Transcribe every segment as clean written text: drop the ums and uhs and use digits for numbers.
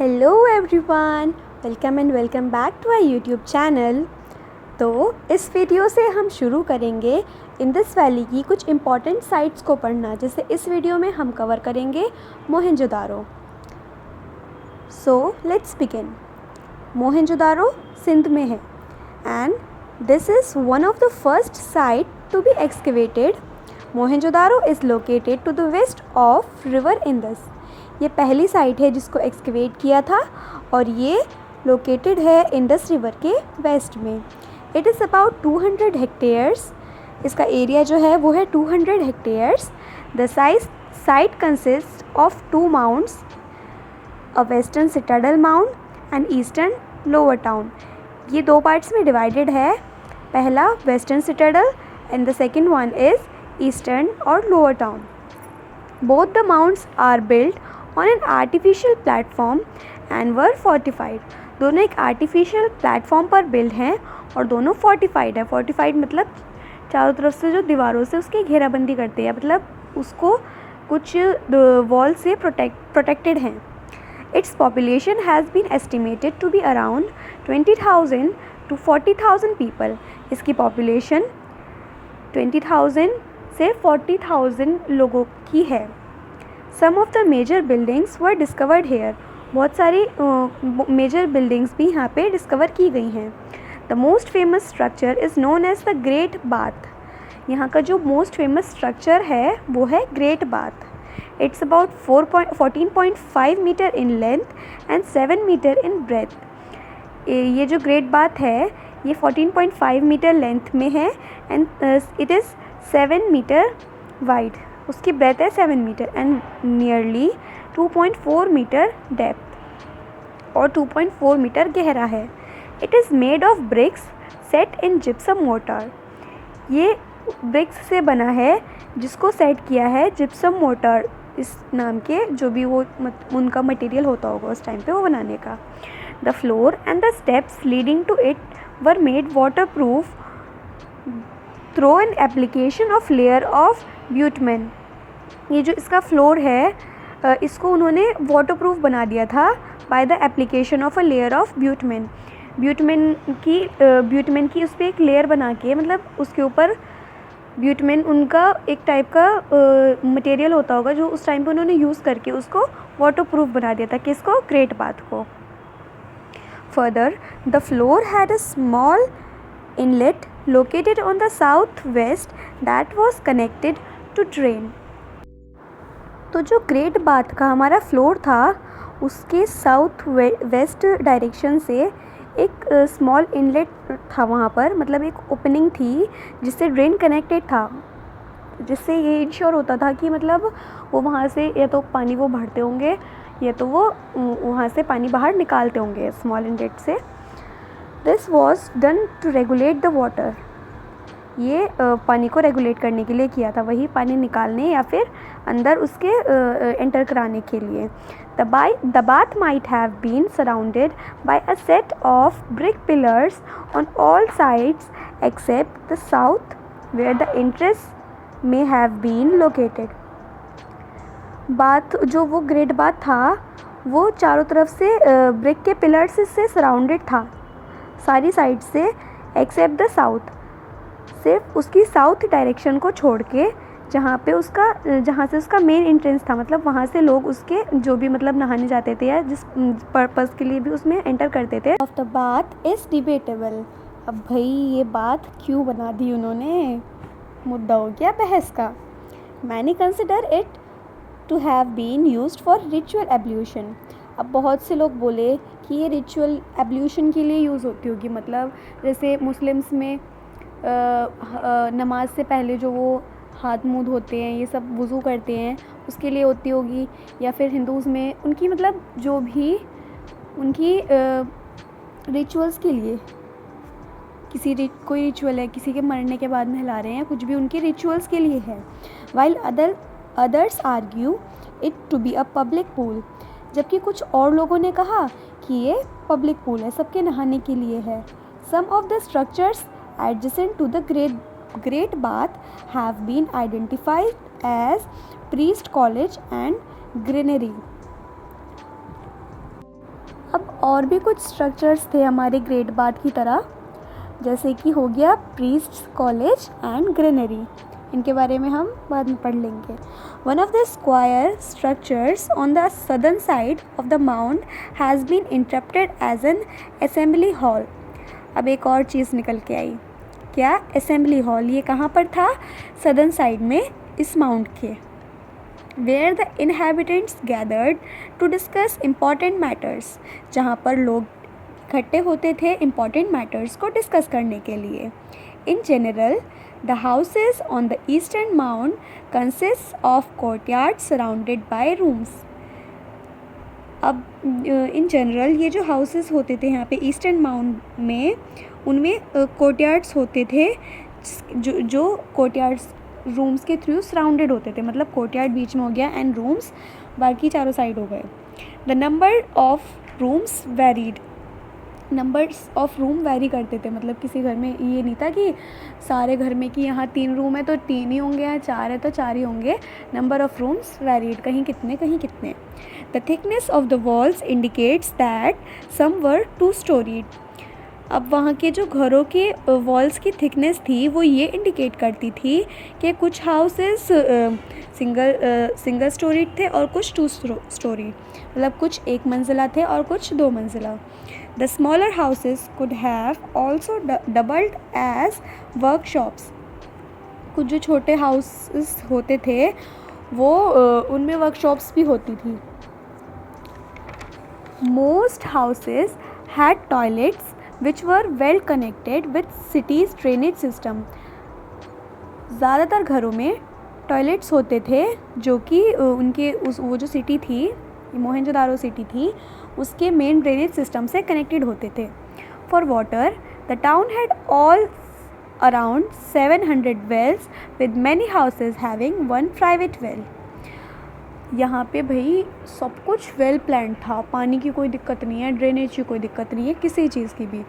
Hello everyone, welcome back to our YouTube channel. तो इस video से हम शुरू करेंगे इंडस वैली की कुछ इम्पॉर्टेंट साइट्स को पढ़ना। जैसे इस वीडियो में हम कवर करेंगे Mohenjodaro. So let's begin. Mohenjodaro Sindh में है and this is one of the first site to be excavated. Mohenjodaro is located to the west of river Indus. ये पहली साइट है जिसको एक्सकेवेट किया था और ये लोकेटेड है इंडस रिवर के वेस्ट में। It is about 200 hectares. इसका एरिया जो है वो है 200 hectares. The site consist of 2 mounts, a western citadel mount and eastern lower town. ये 2 पार्ट्स में डिवाइडेड है। पहला western citadel and the second one is eastern और lower town. Both the mounts are built on an artificial platform and were fortified. दोनों एक artificial platform पर build हैं और दोनों फोर्टिफाइड है। फोर्टिफाइड मतलब चारों तरफ से जो दीवारों से उसकी घेराबंदी करते हैं, मतलब उसको कुछ वॉल से प्रोटेक्टेड हैं। Its population has been estimated to be around 20,000 to 40,000 people. इसकी पॉपुलेशन 20,000 से 40,000 लोगों की है। Some of the major buildings were discovered here. बहुत सारी मेजर बिल्डिंग्स भी यहाँ पे डिस्कवर की गई हैं। The most famous structure is known as the great bath. यहाँ का जो मोस्ट फेमस स्ट्रक्चर है वो है great bath. It's about 14.5 metre in length and 7 metre in breadth. ये जो ग्रेट बाथ है ये 14.5 मीटर लेंथ में है and it is 7 metre wide. उसकी ब्रेथ है 7 metre and nearly 2.4 metre depth और 2.4 मीटर गहरा है। It is made of bricks set in gypsum mortar. ये ब्रिक्स से बना है जिसको सेट किया है जिप्सम मोर्टार इस नाम के, जो भी वो उनका मटेरियल होता होगा उस टाइम पे वो बनाने का। The floor and the steps leading to it were made water proof through an application of layer of bitumen. ये जो इसका फ्लोर है इसको उन्होंने वाटरप्रूफ बना दिया था by the application of a layer of bitumen. Bitumen की उस पर एक लेयर बना के, मतलब उसके ऊपर ब्यूटमेन उनका एक टाइप का मटेरियल होता होगा जो उस टाइम पे उन्होंने यूज़ करके उसको वाटरप्रूफ बना दिया था। किसको? ग्रेट बाथ को। Further the floor had a small inlet located on the southwest that was connected to drain। तो जो ग्रेट बाथ का हमारा फ्लोर था उसके साउथ वेस्ट डायरेक्शन से एक स्मॉल इनलेट था वहाँ पर, मतलब एक ओपनिंग थी जिससे ड्रेन कनेक्टेड था, जिससे ये इंश्योर होता था कि मतलब वो वहाँ से या तो पानी वो भरते होंगे या तो वो वहाँ से पानी बाहर निकालते होंगे स्मॉल इनलेट से। This was done to regulate the water. ये पानी को रेगुलेट करने के लिए किया था, वही पानी निकालने या फिर अंदर उसके एंटर कराने के लिए। The bath might have been surrounded by a set of brick pillars on all sides except the south where the entrance may have been located. Bath जो वो ग्रेट बाथ था वो चारों तरफ से ब्रिक के पिलर्स से सराउंडेड था, सारी साइड से एक्सेप्ट द साउथ, सिर्फ उसकी साउथ डायरेक्शन को छोड़ के जहाँ से उसका मेन एंट्रेंस था, मतलब वहाँ से लोग उसके जो भी मतलब नहाने जाते थे या जिस पर्पज़ के लिए भी उसमें एंटर करते थे। Of the bath is debatable. अब भाई ये बात क्यों बना दी उन्होंने, मुद्दा हो गया बहस का। Many consider it to have been used for ritual ablution. अब बहुत से लोग बोले कि ये रिचुअल एब्ल्यूशन के लिए यूज़ होती होगी, मतलब जैसे मुस्लिम्स में नमाज से पहले जो वो हाथ मुंह धोते हैं, ये सब वज़ू करते हैं, उसके लिए होती होगी। या फिर हिंदूज़ में उनकी मतलब जो भी उनकी रिचुअल्स के लिए कोई रिचुअल है, किसी के मरने के बाद नहला रहे हैं, कुछ भी उनके रिचुअल्स के लिए है। While others argue it to be a public pool. जबकि कुछ और लोगों ने कहा कि ये पब्लिक पूल है, सबके नहाने के लिए है। Some of the structures adjacent to the great bath have been identified as priest college and granary. और भी कुछ स्ट्रक्चर्स थे हमारे ग्रेट बाथ की तरह, जैसे कि हो गया प्रीस्ट्स कॉलेज एंड ग्रेनरी, इनके बारे में हम बाद में पढ़ लेंगे। One of the square structures on the southern side of the mount has been interrupted as an assembly hall. अब एक और चीज़ निकल के आई, क्या? Assembly hall. ये कहाँ पर था? सदर्न साइड में इस माउंट के। Where the inhabitants gathered to discuss important matters, जहाँ पर लोग इकट्ठे होते थे इम्पॉर्टेंट मैटर्स को डिस्कस करने के लिए। In general the houses on the eastern mount consist of courtyard surrounded by rooms. अब इन जनरल ये जो हाउसेस होते थे यहाँ पे ईस्टर्न माउंट में, उनमें कोर्टयार्ड्स होते थे जो कोर्टयार्ड्स रूम्स के थ्रू सराउंडेड होते थे, मतलब कोर्टयार्ड बीच में हो गया एंड रूम्स बाकी चारों साइड हो गए। The number of rooms varied, numbers of room very करते थे, मतलब किसी घर में ये नहीं था कि सारे घर में कि यहाँ 3 रूम है तो 3 ही होंगे, या 4 है तो 4 ही होंगे। नंबर ऑफ रूम्स वेरीड, कहीं कितने कहीं कितने। The thickness of the walls indicates that some were 2 storied. अब वहाँ के जो घरों के वॉल्स की थिकनेस थी वो ये इंडिकेट करती थी कि कुछ हाउसेस सिंगल स्टोरीड थे और कुछ 2 स्टोरी, मतलब कुछ 1 मंजिला थे और कुछ 2 मंजिला। The smaller houses could have also doubled as workshops. कुछ जो छोटे हाउसेस होते थे वो उनमें वर्कशॉप्स भी होती थी। Most houses had toilets which were well connected with city's drainage system. ज़्यादातर घरों में टॉयलेट्स होते थे जो कि उनके वो जो सिटी थी, मोहनजोदारो सिटी थी, उसके मेन ड्रेनेज सिस्टम से कनेक्टेड होते थे। For water the town had all around 700 wells with many houses having 1 private well. यहाँ पे भाई सब कुछ वेल प्लान था, पानी की कोई दिक्कत नहीं है, ड्रेनेज की कोई दिक्कत नहीं है, किसी चीज़ की भी।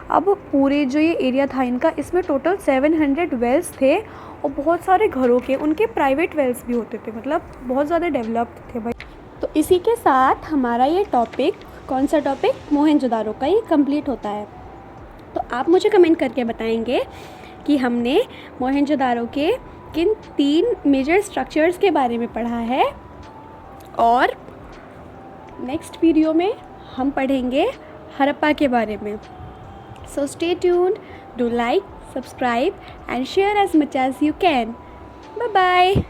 अब पूरे जो ये एरिया था इनका, इसमें टोटल 700 वेल्स थे और बहुत सारे घरों के उनके प्राइवेट वेल्स भी होते थे, मतलब बहुत ज़्यादा डेवलप्ड थे भाई। तो इसी के साथ हमारा ये टॉपिक, कौन सा टॉपिक? मोहनजोदारो का, ये कंप्लीट होता है। तो आप मुझे कमेंट करके बताएंगे कि हमने मोहनजोदारो के किन 3 मेजर स्ट्रक्चर्स के बारे में पढ़ा है, और नेक्स्ट वीडियो में हम पढ़ेंगे हड़प्पा के बारे में। So stay tuned, do like, subscribe and share as much as you can. Bye bye.